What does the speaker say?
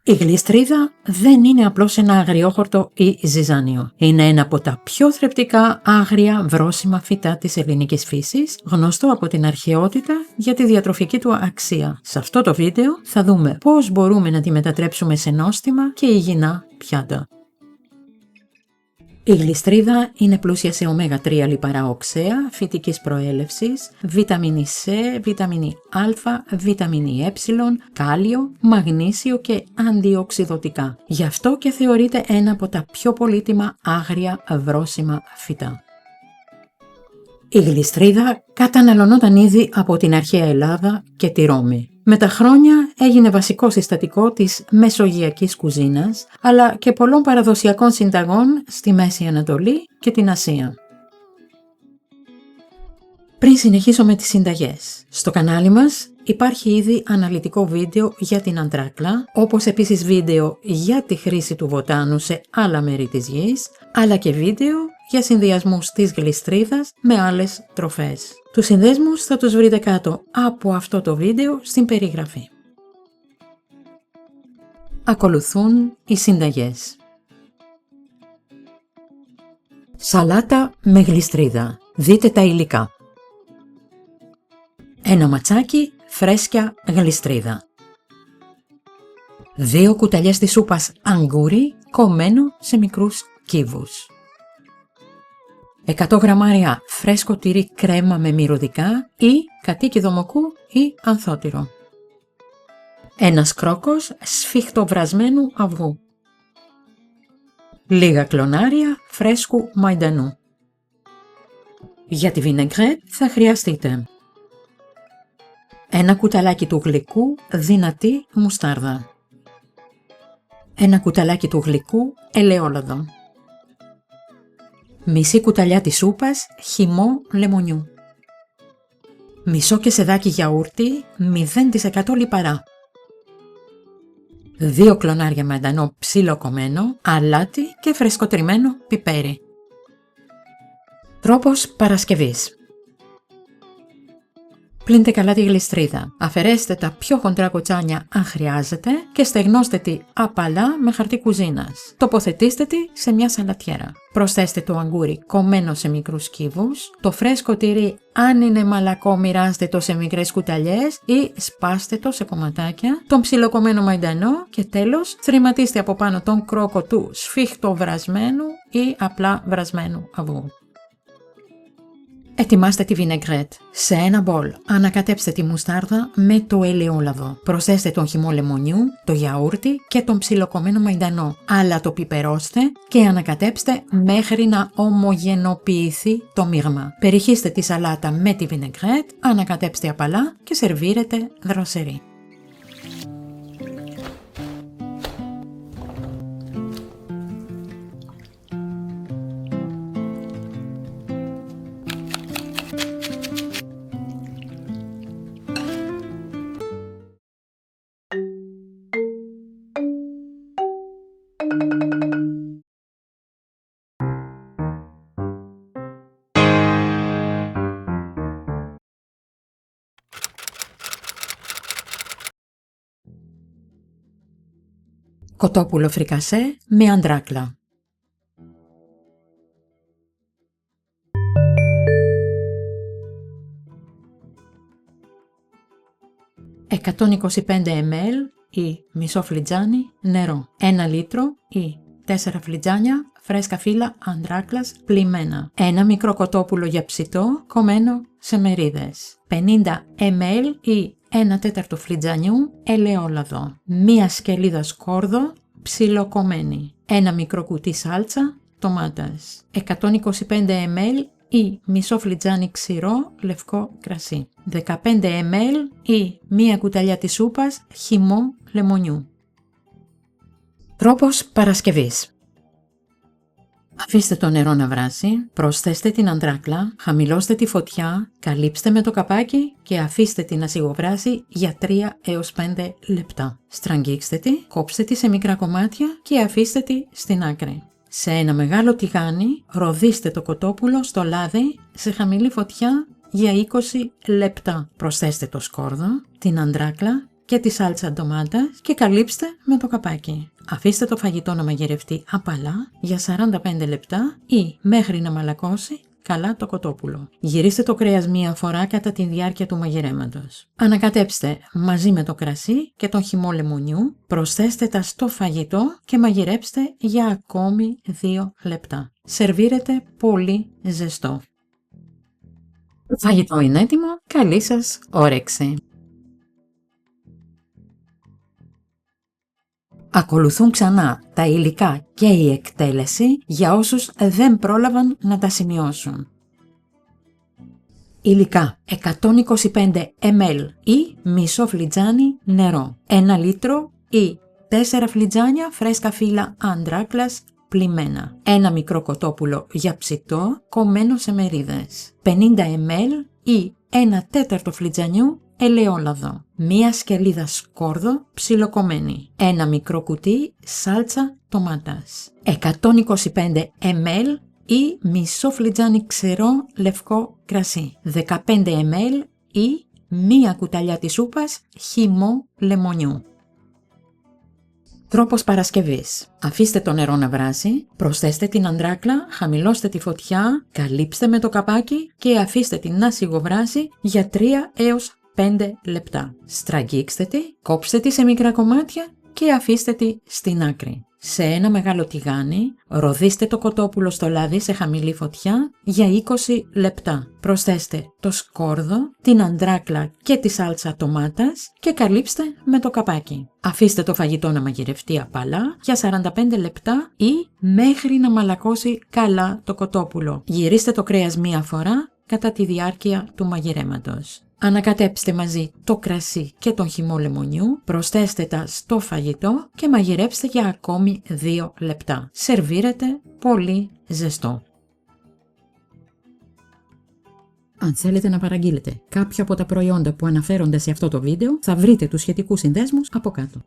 Η γλιστρίδα δεν είναι απλώς ένα αγριόχορτο ή ζυζάνιο. Είναι ένα από τα πιο θρεπτικά άγρια βρώσιμα φυτά της ελληνικής φύσης, γνωστό από την αρχαιότητα για τη διατροφική του αξία. Σε αυτό το βίντεο θα δούμε πώς μπορούμε να τη μετατρέψουμε σε νόστιμα και υγιεινά πιάτα. Η γλιστρίδα είναι πλούσια σε ω3 λιπαρά οξέα φυτικής προέλευσης, βιταμίνη C, βιταμίνη Α, βιταμίνη Ε, κάλιο, μαγνήσιο και αντιοξυδωτικά. Γι' αυτό και θεωρείται ένα από τα πιο πολύτιμα άγρια βρώσιμα φυτά. Η γλιστρίδα καταναλωνόταν ήδη από την αρχαία Ελλάδα και τη Ρώμη. Με τα χρόνια έγινε βασικό συστατικό της μεσογειακής κουζίνας, αλλά και πολλών παραδοσιακών συνταγών στη Μέση Ανατολή και την Ασία. Πριν συνεχίσω με τις συνταγές, στο κανάλι μας υπάρχει ήδη αναλυτικό βίντεο για την αντράκλα, όπως επίσης βίντεο για τη χρήση του βοτάνου σε άλλα μέρη της γης, αλλά και βίντεο για συνδυασμούς της γλιστρίδας με άλλες τροφές. Τους συνδέσμους θα τους βρείτε κάτω από αυτό το βίντεο στην περιγραφή. Ακολουθούν οι συνταγές. Σαλάτα με γλιστρίδα. Δείτε τα υλικά. Ένα ματσάκι φρέσκια γλιστρίδα. 2 κουταλιές της σούπας αγγούρι κομμένο σε μικρούς κύβους. 100 γραμμάρια φρέσκο τυρί κρέμα με μυρωδικά ή κατοίκιδο μοκού ή ανθότυρο. 1 κρόκος σφίχτο βρασμένου αυγού. Λίγα κλονάρια φρέσκου μαϊντανού. Για τη βινεγκρέτ θα χρειαστείτε 1 κουταλάκι του γλυκού δυνατή μουστάρδα. 1 κουταλάκι του γλυκού ελαιόλαδο. Μισή κουταλιά της σούπας χυμό λεμονιού. Μισό κεσεδάκι γιαούρτι 0% λιπαρά. 2 κλονάρια μαϊντανό ψιλοκομμένο, αλάτι και φρεσκοτριμμένο πιπέρι. Τρόπος παρασκευής. Πλύνετε καλά τη γλιστρίδα. Αφαιρέστε τα πιο χοντρά κοτσάνια αν χρειάζεται και στεγνώστε τη απαλά με χαρτί κουζίνας. Τοποθετήστε τη σε μια σαλατιέρα. Προσθέστε το αγγούρι κομμένο σε μικρούς κύβους. Το φρέσκο τυρί, αν είναι μαλακό, μοιράστε το σε μικρές κουταλιές ή σπάστε το σε κομματάκια. Τον ψιλοκομμένο μαϊντανό και τέλος θρηματίστε από πάνω τον κρόκο του σφίχτο βρασμένου ή απλά βρασμένου αυγού. Ετοιμάστε τη βινεγκρέτ. Σε ένα μπολ ανακατέψτε τη μουστάρδα με το ελαιόλαδο. Προσθέστε τον χυμό λεμονιού, το γιαούρτι και τον ψιλοκομμένο μαϊντανό. Αλλά το πιπερώστε και ανακατέψτε μέχρι να ομογενοποιηθεί το μείγμα. Περιχύστε τη σαλάτα με τη βινεγκρέτ, ανακατέψτε απαλά και σερβίρετε δροσερή. Κοτόπουλο φρικασέ με αντράκλα. «125 ml ή μισό φλιτζάνι νερό, 1 λίτρο ή 4 φλιτζάνια φρέσκα φύλλα αντράκλας πλυμμένα, 1 μικρό κοτόπουλο για ψητό κομμένο σε μερίδες, 50 ml ή 1/4 φλιτζανιού ελαιόλαδο, 1 σκελίδα σκόρδο ψιλοκομμένη, 1 μικρό κουτί σάλτσα ντομάτας, 125 ml ή μισό φλιτζάνι ξηρό λευκό κρασί, 15 ml ή 1 κουταλιά της σούπας χυμό λεμονιού. Τρόπος παρασκευής. Αφήστε το νερό να βράσει, προσθέστε την αντράκλα, χαμηλώστε τη φωτιά, καλύψτε με το καπάκι και αφήστε την να σιγοβράσει για 3 έως 5 λεπτά. Στραγγίξτε τη, κόψτε τη σε μικρά κομμάτια και αφήστε τη στην άκρη. Σε ένα μεγάλο τηγάνι ροδίστε το κοτόπουλο στο λάδι σε χαμηλή φωτιά για 20 λεπτά. Προσθέστε το σκόρδο, την αντράκλα και τη σάλτσα ντομάτας και καλύψτε με το καπάκι. Αφήστε το φαγητό να μαγειρευτεί απαλά για 45 λεπτά ή μέχρι να μαλακώσει καλά το κοτόπουλο. Γυρίστε το κρέας μία φορά κατά τη διάρκεια του μαγειρέματος. Ανακατέψτε μαζί με το κρασί και τον χυμό λεμονιού, προσθέστε τα στο φαγητό και μαγειρέψτε για ακόμη 2 λεπτά. Σερβίρετε πολύ ζεστό. Το φαγητό είναι έτοιμο, καλή σας όρεξη! Ακολουθούν ξανά τα υλικά και η εκτέλεση για όσους δεν πρόλαβαν να τα σημειώσουν. Υλικά: 125 ml ή μισό φλιτζάνι νερό, 1 λίτρο ή 4 φλιτζάνια φρέσκα φύλλα αντράκλας πλυμμένα, 1 μικρό κοτόπουλο για ψητό κομμένο σε μερίδες, 50 ml ή 1/4 φλιτζανιού ελαιόλαδο, 1 σκελίδα σκόρδο ψιλοκομμένη, 1 μικρό κουτί σάλτσα ντομάτας, 125 ml ή μισό φλιτζάνι ξερό λευκό κρασί, 15 ml ή 1 κουταλιά της σούπας χυμό λεμονιού. Τρόπος παρασκευής. Αφήστε το νερό να βράσει, προσθέστε την αντράκλα, χαμηλώστε τη φωτιά, καλύψτε με το καπάκι και αφήστε την να σιγοβράσει για 3 έως 5 λεπτά. Στραγγίξτε τη, κόψτε τη σε μικρά κομμάτια και αφήστε τη στην άκρη. Σε ένα μεγάλο τηγάνι, ροδίστε το κοτόπουλο στο λάδι σε χαμηλή φωτιά για 20 λεπτά. Προσθέστε το σκόρδο, την αντράκλα και τη σάλτσα ντομάτας και καλύψτε με το καπάκι. Αφήστε το φαγητό να μαγειρευτεί απαλά για 45 λεπτά ή μέχρι να μαλακώσει καλά το κοτόπουλο. Γυρίστε το κρέας μία φορά κατά τη διάρκεια του μαγειρέματος. Ανακατέψτε μαζί το κρασί και τον χυμό λεμονιού, προσθέστε τα στο φαγητό και μαγειρέψτε για ακόμη 2 λεπτά. Σερβίρετε πολύ ζεστό. Αν θέλετε να παραγγείλετε κάποια από τα προϊόντα που αναφέρονται σε αυτό το βίντεο, θα βρείτε τους σχετικούς συνδέσμους από κάτω.